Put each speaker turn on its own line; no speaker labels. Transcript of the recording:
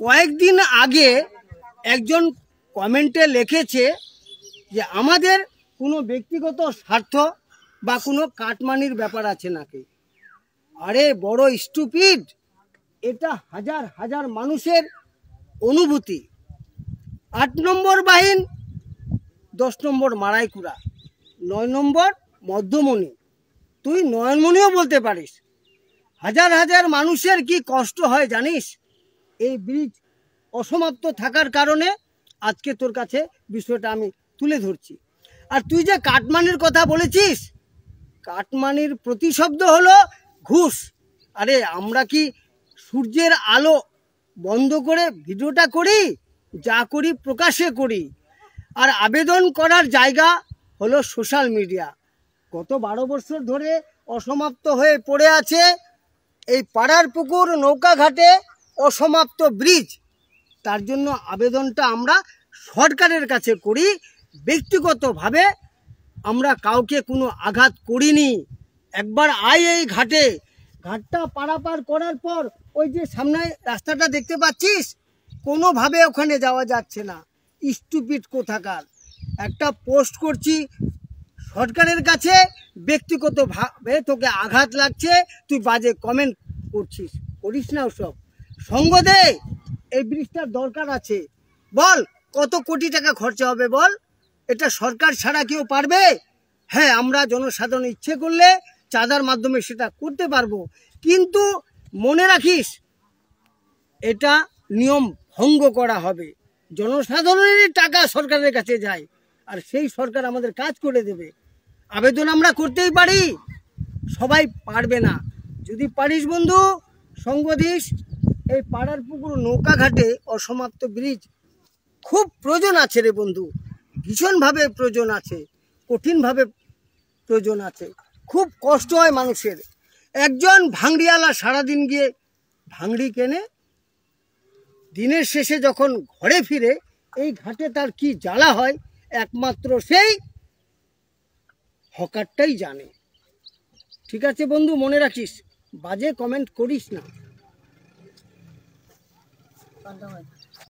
কয়েকদিন আগে একজন কমেন্টে লিখেছে যে আমাদের কোনো ব্যক্তিগত স্বার্থ বা কোনো কাটমানির ব্যাপার আছে নাকি। আরে বড় স্টুপিড, এটা হাজার হাজার মানুষের অনুভূতি। 8 নম্বর বাহিন, 10 নম্বর মারাইকুড়া, 9 নম্বর মধ্যমণি, তুই নয়নমণিও বলতে পারিস। হাজার হাজার মানুষের কি কষ্ট হয় জানিস এই ব্রিজ অসমাপ্ত থাকার কারণে। আজকে তোর কাছে বিষয়টা আমি তুলে ধরছি। আর তুই যে কাটমানির কথা বলেছিস, কাটমানির প্রতিশব্দ হলো ঘুষ। আরে আমরা কি সূর্যের আলো বন্ধ করে ভিডিওটা করি? যা করি প্রকাশ্যে করি। আর আবেদন করার জায়গা হলো সোশ্যাল মিডিয়া। গত 12 বছর ধরে অসমাপ্ত হয়ে পড়ে আছে এই পাড়ার পুকুর নৌকাঘাটে অসমাপ্ত ব্রিজ। তার জন্য আবেদনটা আমরা সরকারের কাছে করি। ব্যক্তিগতভাবে আমরা কাউকে কোনো আঘাত করিনি। একবার আয় এই ঘাটে, ঘাটটা পারাপার করার পর ওই যে সামনে রাস্তাটা দেখতে পাচ্ছিস, কোনোভাবে ওখানে যাওয়া যাচ্ছে না। স্টুপিড কোথাকার। একটা পোস্ট করছি সরকারের কাছে, ব্যক্তিগতভাবে তোকে আঘাত লাগছে, তুই বাজে কমেন্ট করছিস। করিস না ওসব। সঙ্গ দে, এই ব্রিজটার দরকার আছে। বল কত কোটি টাকা খরচা হবে বল? এটা সরকার ছাড়া কেউ পারবে? হ্যাঁ, আমরা জনসাধারণ ইচ্ছে করলে চাঁদার মাধ্যমে সেটা করতে পারবো, কিন্তু মনে রাখিস এটা নিয়ম ভঙ্গ করা হবে। জনসাধারণেরই টাকা সরকারের কাছে যায়, আর সেই সরকার আমাদের কাজ করে দেবে। আবেদন আমরা করতেই পারি, সবাই পারবে না। যদি পারিস বন্ধু, সঙ্গ দিস। এই পাড়ার পুকুর নৌকাঘাটে অসমাপ্ত ব্রিজ খুব প্রয়োজন আছে রে বন্ধু, ভীষণভাবে প্রয়োজন আছে, কঠিনভাবে প্রয়োজন আছে। খুব কষ্ট হয় মানুষের। একজন ভাঙড়িওয়ালা সারাদিন গিয়ে ভাঙড়ি কেনে, দিনের শেষে যখন ঘরে ফিরে এই ঘাটে তার কি জ্বালা হয় একমাত্র সেই হকারটাই জানে। ঠিক আছে বন্ধু, মনে রাখিস, বাজে কমেন্ট করিস না।